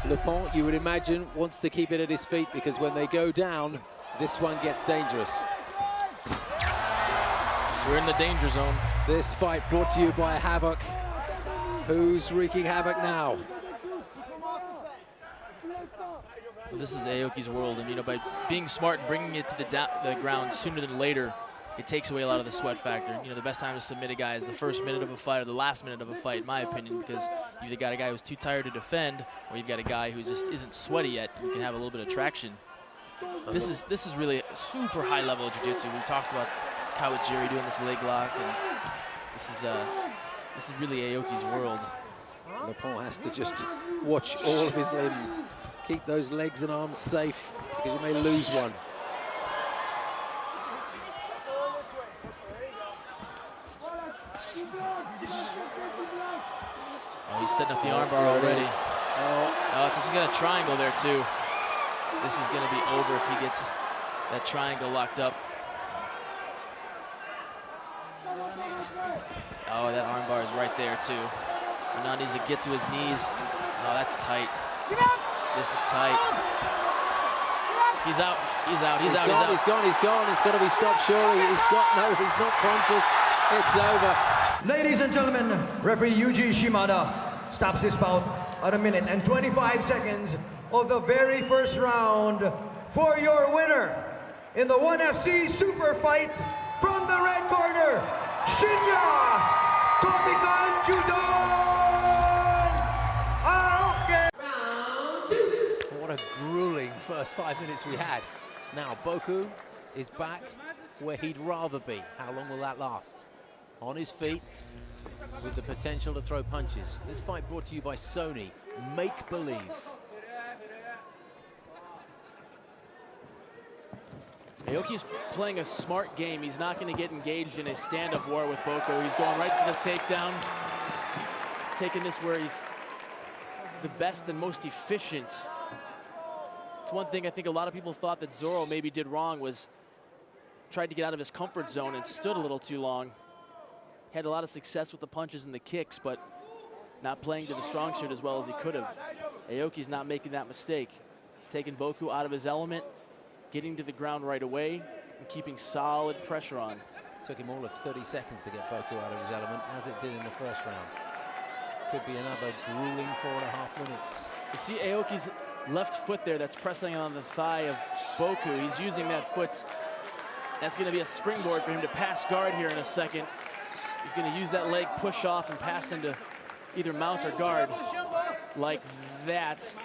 Lepont, you would imagine, wants to keep it at his feet because when they go down, this one gets dangerous. We're in the danger zone. This fight brought to you by Havoc. Who's wreaking havoc now? Well, this is Aoki's world, and by being smart and bringing it to the ground sooner than later, it takes away a lot of the sweat factor. The best time to submit a guy is the first minute of a fight or the last minute of a fight, in my opinion, because you've either got a guy who's too tired to defend, or you've got a guy who just isn't sweaty yet and can have a little bit of traction. This is really a super high level of jiu-jitsu. We've talked about Kawajiri doing this leg lock, and this is really Aoki's world. Lepont has to just watch all of his limbs, keep those legs and arms safe, because you may lose one. Oh, he's setting up the armbar already. Oh, he's got a triangle there too. This is going to be over if he gets that triangle locked up. Oh, that armbar is right there too. Now needs to get to his knees. Oh, that's tight. This is tight. He's out. He's out. He's out. He's gone. He's gone. It's got to be stopped. Surely he's not conscious. It's over. Ladies and gentlemen, referee Yuji Shimada stops this bout at 1 minute and 25 seconds of the very first round for your winner in the 1FC Super Fight from the red corner, Shinya Tomikan Judon Aoki. Round 2. What a grueling first 5 minutes we had. Now Boku is back where he'd rather be. How long will that last? On his feet with the potential to throw punches. This fight brought to you by Sony. Make believe. Aoki's playing a smart game. He's not going to get engaged in a stand-up war with Boko. He's going right for the takedown, taking this where he's the best and most efficient. It's one thing I think a lot of people thought that Zoro maybe did wrong was tried to get out of his comfort zone and stood a little too long. Had a lot of success with the punches and the kicks, but not playing to the strong suit as well as he could have. Aoki's not making that mistake. He's taking Boku out of his element, getting to the ground right away, and keeping solid pressure on. Took him all of 30 seconds to get Boku out of his element, as it did in the first round. Could be another grueling 4.5 minutes. You see Aoki's left foot there that's pressing on the thigh of Boku. He's using that foot. That's going to be a springboard for him to pass guard here in a second. He's going to use that leg push off and pass into either mount or guard like that.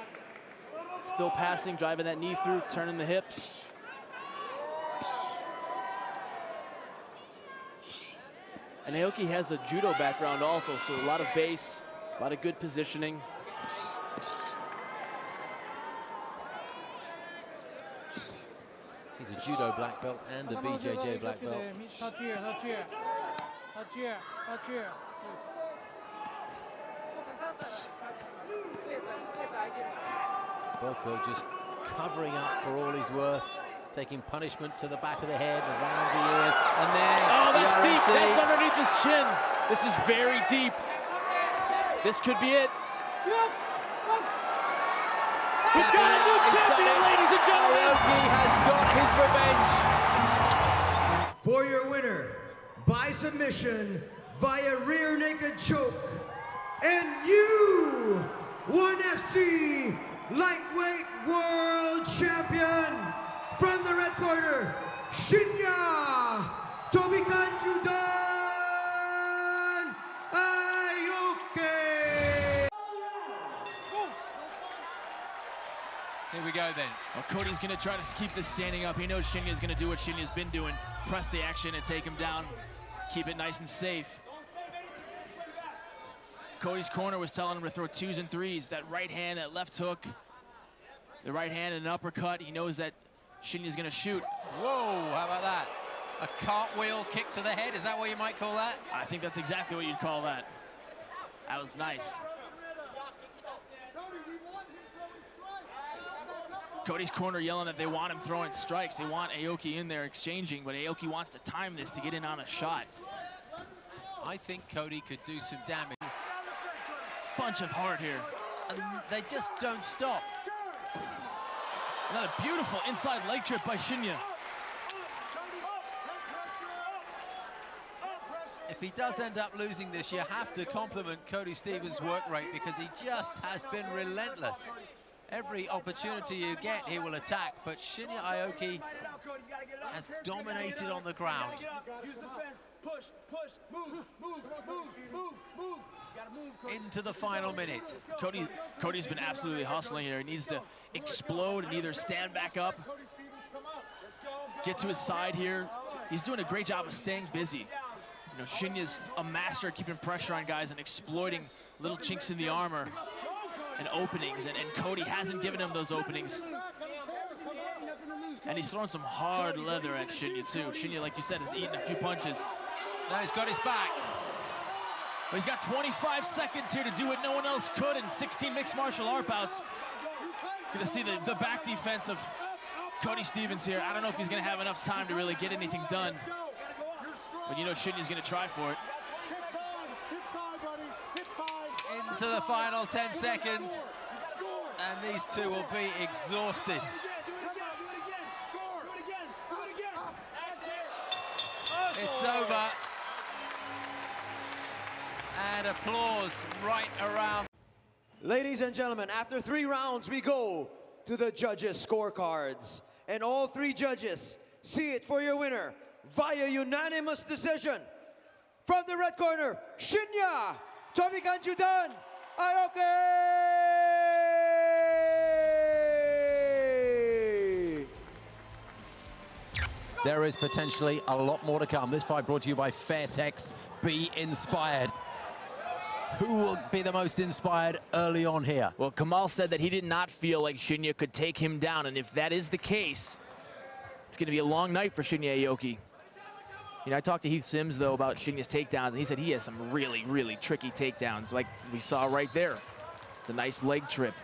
Still passing, driving that knee through, turning the hips. And Aoki has a judo background also, so a lot of base, a lot of good positioning. He's a judo black belt and a BJJ black belt. Boko just covering up for all he's worth, taking punishment to the back of the head, around the ears, and then oh, that's the deep. That's underneath his chin. This is very deep. This could be it. He's got a new champion, ladies and gentlemen. Aoki has got his revenge. For your winner, by submission, via rear naked choke, and you, 1FC Lightweight World Champion from the red corner, Shinya Tomikan Judon Aoki. Here we go then. Well, Cody's going to try to keep this standing up. He knows Shinya's going to do what Shinya's been doing. Press the action and take him down. Keep it nice and safe. Cody's corner was telling him to throw 2s and 3s. That right hand, that left hook. The right hand and an uppercut. He knows that Shinya's going to shoot. Whoa, how about that? A cartwheel kick to the head, is that what you might call that? I think that's exactly what you'd call that. That was nice. Cody's corner yelling that they want him throwing strikes. They want Aoki in there exchanging, but Aoki wants to time this to get in on a shot. I think Cody could do some damage. Bunch of heart here. and they just don't stop. Another beautiful inside leg trip by Shinya. If he does end up losing this, you have to compliment Cody Stevens' work rate, because he just has been relentless. Every opportunity you get, he will attack, but Shinya Aoki has dominated on the ground. Into the final minute. Cody's been absolutely hustling here. He needs to explode and either stand back up, get to his side here. He's doing a great job of staying busy. You know, Shinya's a master at keeping pressure on guys and exploiting little chinks in the armor and openings, and Cody hasn't given him those openings. And he's throwing some hard leather at Shinya too. Shinya, like you said, has eaten a few punches. Now he's got his back. But he's got 25 seconds here to do what no one else could in 16 mixed martial art bouts. Gonna see the back defense of Cody Stevens here. I don't know if he's gonna have enough time to really get anything done. But you know Shinya's gonna try for it. Into the final 10 seconds. And these two will be exhausted. It's over. And applause right around. Ladies and gentlemen, after 3 rounds, we go to the judges' scorecards. And all 3 judges see it for your winner via unanimous decision. From the red corner, Shinya Tomikanjudan Aoki! There is potentially a lot more to come. This fight brought to you by Fairtex. Be inspired. Who will be the most inspired early on here? Well, Kamal said that he did not feel like Shinya could take him down, and if that is the case, it's going to be a long night for Shinya Aoki. You know, I talked to Heath Sims, though, about Shinya's takedowns, and he said he has some really, really tricky takedowns, like we saw right there. It's a nice leg trip.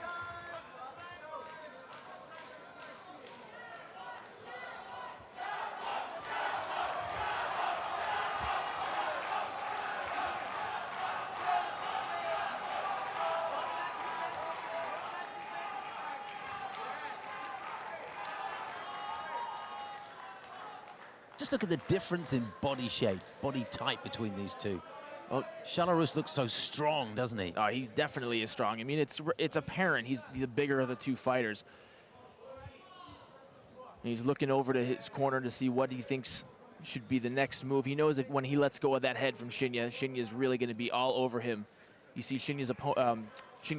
Just look at the difference in body shape, body type between these two. Well, Shalarus looks so strong, doesn't he? Oh, he definitely is strong. I mean, it's apparent he's the bigger of the 2 fighters. And he's looking over to his corner to see what he thinks should be the next move. He knows that when he lets go of that head from Shinya, Shinya's really going to be all over him. You see Shinya's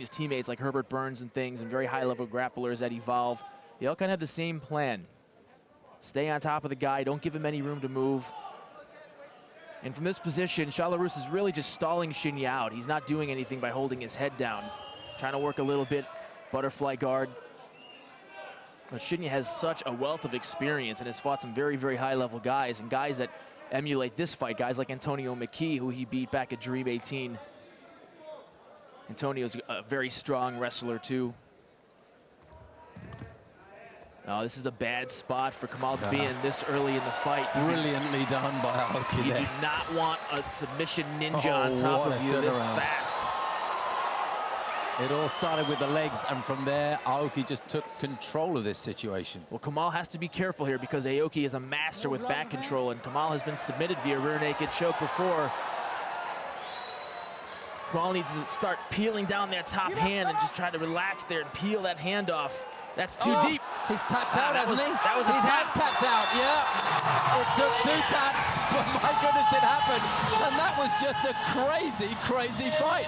teammates like Herbert Burns and things, and very high-level grapplers that Evolve. They all kind of have the same plan. Stay on top of the guy, don't give him any room to move. And from this position, Shalarus is really just stalling Shinya out. He's not doing anything by holding his head down. Trying to work a little bit, butterfly guard. But Shinya has such a wealth of experience and has fought some very, very high-level guys, and guys that emulate this fight, guys like Antonio McKee, who he beat back at Dream 18. Antonio's a very strong wrestler, too. Oh, this is a bad spot for Kamal to be in this early in the fight. Brilliantly done by Aoki You there. do not want a submission ninja on top of you this fast. It all started with the legs, and from there, Aoki just took control of this situation. Well, Kamal has to be careful here because Aoki is a master with back control, and Kamal has been submitted via rear naked choke before. Kamal needs to start peeling down that top hand and just try to relax there and peel that hand off. That's too deep. He's tapped out, hasn't he? That was a He tap. has tapped out, yeah. It took 2 taps, but my goodness, it happened. And that was just a crazy, crazy fight.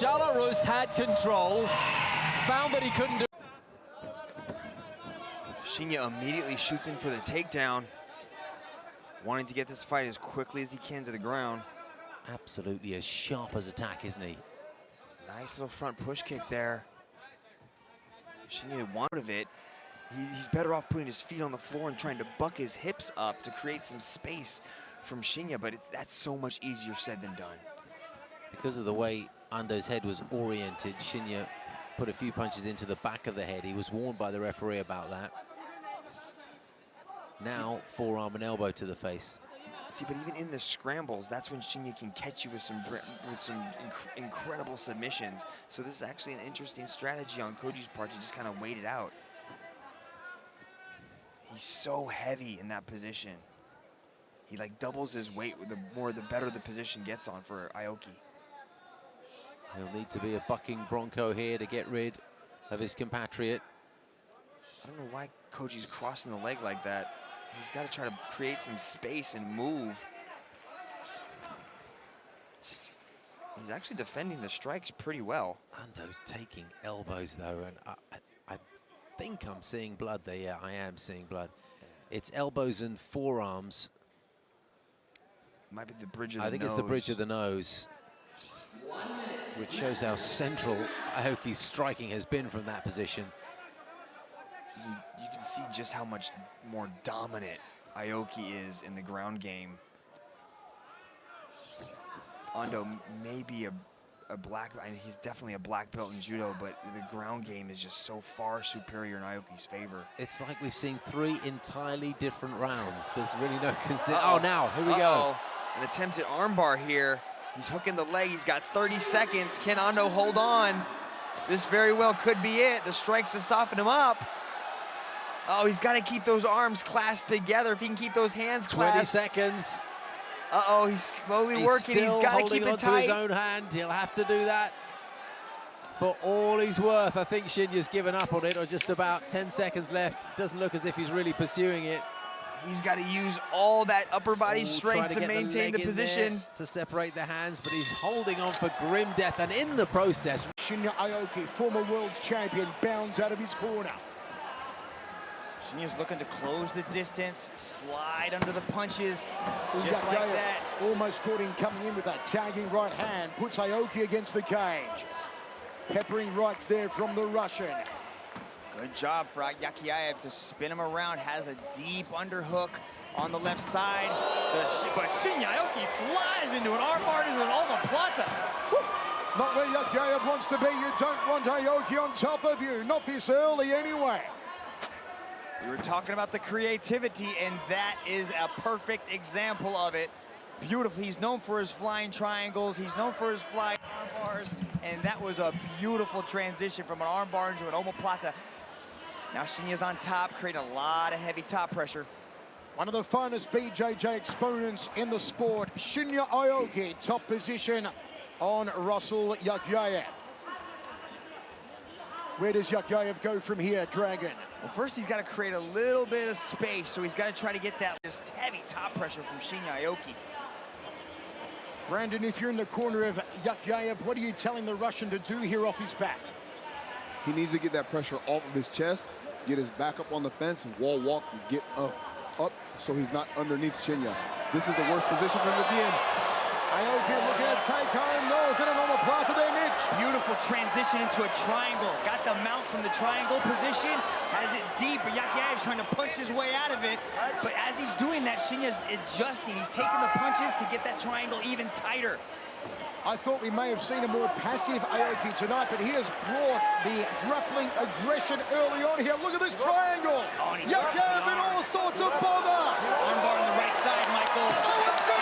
Shalarus had control, found that he couldn't do. Shinya immediately shoots in for the takedown, wanting to get this fight as quickly as he can to the ground. Absolutely as sharp as attack, isn't he? Nice little front push kick there. Shinya wanted of it. He's better off putting his feet on the floor and trying to buck his hips up to create some space from Shinya, but that's so much easier said than done. Because of the way Ando's head was oriented, Shinya put a few punches into the back of the head. He was warned by the referee about that. Now, forearm and elbow to the face. See, but even in the scrambles, that's when Shinya can catch you with some incredible submissions. So this is actually an interesting strategy on Koji's part to just kind of wait it out. He's so heavy in that position. He like doubles his weight with the better the position gets on for Aoki. He'll need to be a bucking bronco here to get rid of his compatriot. I don't know why Koji's crossing the leg like that. He's got to try to create some space and move. He's actually defending the strikes pretty well. Ando's taking elbows though, and I think I'm seeing blood there. Yeah, I am seeing blood. It's elbows and forearms. Might be the bridge of the nose. I think it's the bridge of the nose, which shows how central Aoki's striking has been from that position. You can see just how much more dominant Aoki is in the ground game. Ando may be a black, I mean, he's definitely a black belt in judo, but the ground game is just so far superior in Aoki's favor. It's like we've seen 3 entirely different rounds. There's really no Oh, now, here we go. An attempted armbar here. He's hooking the leg, he's got 30 seconds. Can Ando hold on? This very well could be it. The strikes to soften him up. Oh, he's got to keep those arms clasped together. If he can keep those hands clasped. 20 seconds. Uh-oh, he's slowly working. He's got to keep it tight. To his own hand. He'll have to do that for all he's worth. I think Shinya's given up on it, or just about 10 seconds left. It doesn't look as if he's really pursuing it. He's got to use all that upper body strength to maintain the position. To separate the hands, but he's holding on for grim death, and in the process. Shinya Aoki, former world champion, bounds out of his corner. Shinya's looking to close the distance, slide under the punches, just like that. Almost caught him coming in with that tagging right hand, puts Aoki against the cage. Peppering rights there from the Russian. Good job for Yakiaev to spin him around, has a deep underhook on the left side. But Shinya Aoki flies into an armbar into an omoplata. Not where Yakiaev wants to be. You don't want Aoki on top of you, not this early anyway. We were talking about the creativity, and that is a perfect example of it. Beautiful. He's known for his flying triangles. He's known for his flying armbars, and that was a beautiful transition from an armbar into an omoplata. Now Shinya's on top, creating a lot of heavy top pressure. One of the finest BJJ exponents in the sport, Shinya Aoki, top position on Russell Yakiaev. Where does Yakiaev go from here, Dragon? Well, first he's got to create a little bit of space, so he's got to try to get that this heavy top pressure from Shinya Aoki. Brandon, if you're in the corner of Yakiaev, what are you telling the Russian to do here off his back? He needs to get that pressure off of his chest, get his back up on the fence, and wall walk and get up so he's not underneath Shinya. This is the worst position for him to be in. Aoki looking at take home. No, is it an omoplata there, Mitch? Beautiful transition into a triangle. Got the mount from the triangle position, has it deep, but Yakiaev's trying to punch his way out of it. But as he's doing that, Shinya's adjusting. He's taking the punches to get that triangle even tighter. I thought we may have seen a more passive Aoki tonight, but he has brought the grappling aggression early on here. Look at this triangle. Yakiaev in all sorts of bother. Armbar on the right side, Michael. Oh, it's good.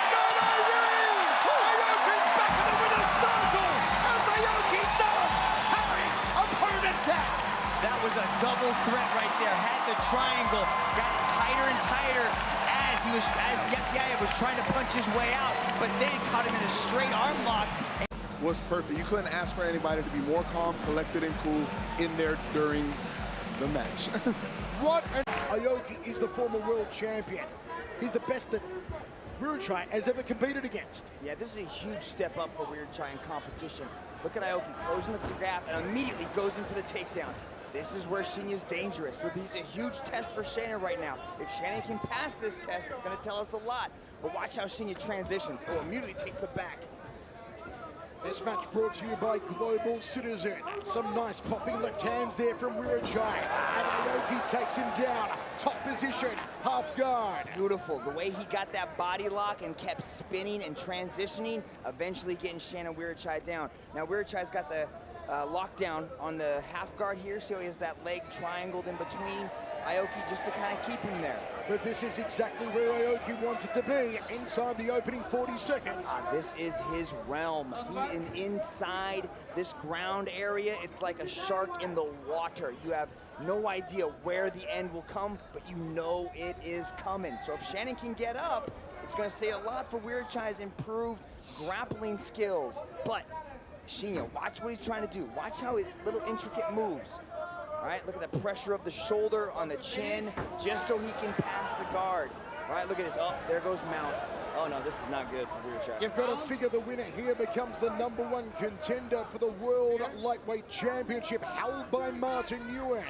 Aoki's back in it with a circle, as Aoki does, tearing opponents out. That was a double threat right there. Had the triangle, got it tighter and tighter as Yakiaev was trying to punch his way out, but then caught him in a straight arm lock. Was perfect. You couldn't ask for anybody to be more calm, collected, and cool in there during the match. What an Aoki is the former world champion. He's the best that Weirchai has ever competed against. Yeah, this is a huge step up for Weirchai in competition. Look at Aoki closing the gap and immediately goes in for the takedown. This is where Shinya's dangerous. It's a huge test for Shannon right now. If Shannon can pass this test, it's going to tell us a lot. But watch how Shinya transitions. Oh, immediately takes the back. This match brought to you by Global Citizen. Some nice popping left hands there from Weirchai. And Aoki takes him down. Top position, half guard. Beautiful. The way he got that body lock and kept spinning and transitioning, eventually getting Shannon Weirchai down. Now Weirchai's got the lockdown on the half guard here, so he has that leg triangled in between. Aoki just to kind of keep him there. But this is exactly where Aoki wanted to be, inside the opening 40 seconds. This is his realm. Inside this ground area, it's like a shark in the water. You have no idea where the end will come, but you know it is coming. So if Shannon can get up, it's going to say a lot for Weird Chai's improved grappling skills. But Shinya, watch what he's trying to do. Watch how his little intricate moves. All right, look at the pressure of the shoulder on the chin, just so he can pass the guard. All right, look at this. Oh, there goes Mount. Oh no, this is not good for Weird Chai. You've got to figure the winner here becomes the #1 contender for the World Lightweight Championship, held by Martin Nguyen.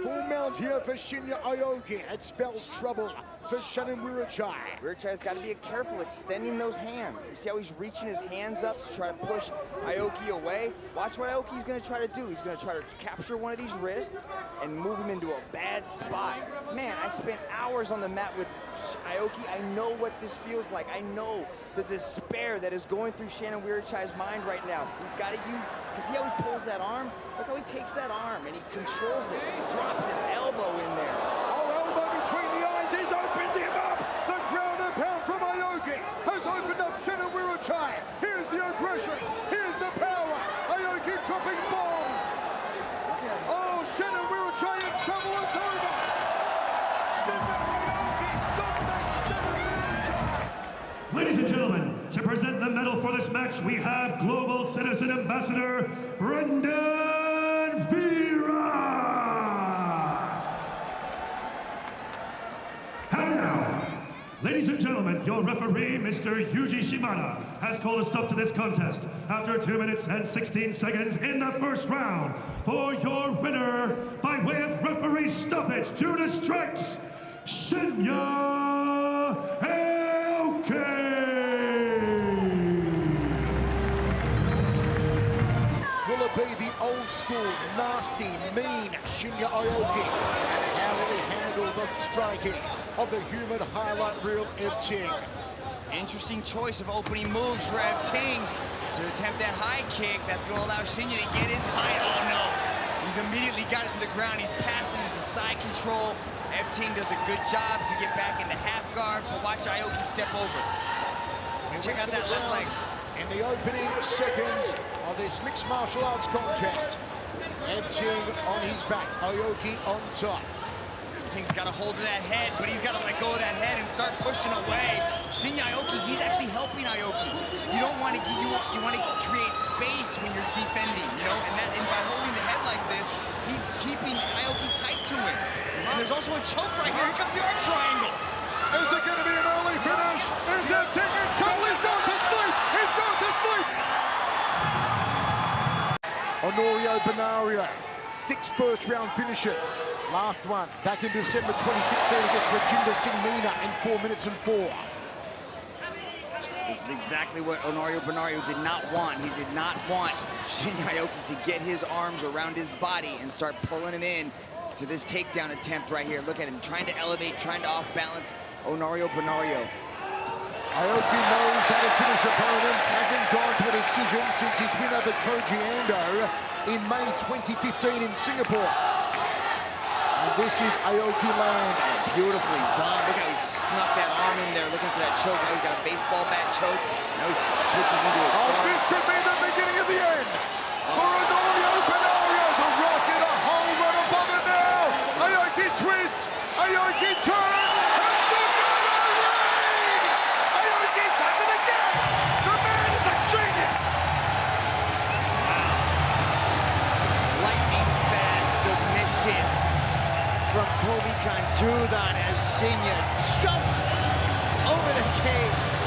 Full mount here for Shinya Aoki. It spells trouble for Shannon Weird Chai. Weird Chai's got to be careful extending those hands. You see how he's reaching his hands up to try to push Aoki away? Watch what Aoki's going to try to do. He's going to try to capture one of these wrists and move him into a bad spot. Man, I spent hours on the mat with Aoki. I know what this feels like. I know the despair that is going through Shannon Weird Chai's mind right now. He's got to use, you see how he pulls that arm? Look how he takes that arm and he controls it. He drops an elbow in there. Oh, elbow between the eyes has opened him up. The ground and pound from Aoki has opened up Shannon Weird Chai. Here's the aggression. Here's the power. Aoki dropping bombs. Oh, Shannon Weird Chai in trouble. It's over. Ladies and gentlemen, to present the medal for this match, we have Global Citizen Ambassador Brendan Vera. And now, ladies and gentlemen, your referee, Mr. Yuji Shimada, has called a stop to this contest after 2 minutes and 16 seconds in the first round. For your winner, by way of referee stoppage due to strikes, Shinya Aoki. Will it be the old school, nasty, mean Shinya Aoki? And how will he handle the striking of the human highlight reel Ev Ting? Interesting choice of opening moves for Ev Ting to attempt that high kick. That's going to allow Shinya to get in tight. Oh no, he's immediately got it to the ground. He's passing into side control. Ev Ting does a good job to get back into half guard, but watch Aoki step over. Check out that left leg. In the opening seconds of this mixed martial arts contest, Ev Ting on his back, Aoki on top. Ev Ting's got a hold of that head, but he's got to let go of that head and start pushing away. Shinya Aoki, he's actually helping Aoki. You don't want to you want to create space when you're defending, you know, and by holding the head like this, he's keeping Aoki tight to him. And there's also a choke right here. Here comes the arm triangle. Is it going to be an early finish? Is Ev Ting in trouble? He's gone to sleep. He's gone to sleep. Honorio Benario, 6 first-round finishes. Last one back in December 2016 against Rajinder Singh Meena in 4 minutes and 4. This is exactly what Honorio Benario did not want. He did not want Shinya Aoki to get his arms around his body and start pulling him in to this takedown attempt right here. Look at him trying to elevate, trying to off-balance Honorio Benario. Aoki knows how to finish opponents, hasn't gone to a decision since his win over Koji Ando in May 2015 in Singapore. And this is Aoki land. Beautifully done. Look how he snuck that arm in there, looking for that choke. Now he's got a baseball bat choke. Now he switches into a Oh, this could be the beginning of the end for Honorio Benario. The rocket, a home run above it now. Aoki twist, Aoki turn. From Toby Kanjudan as Shinya jumps over the cage.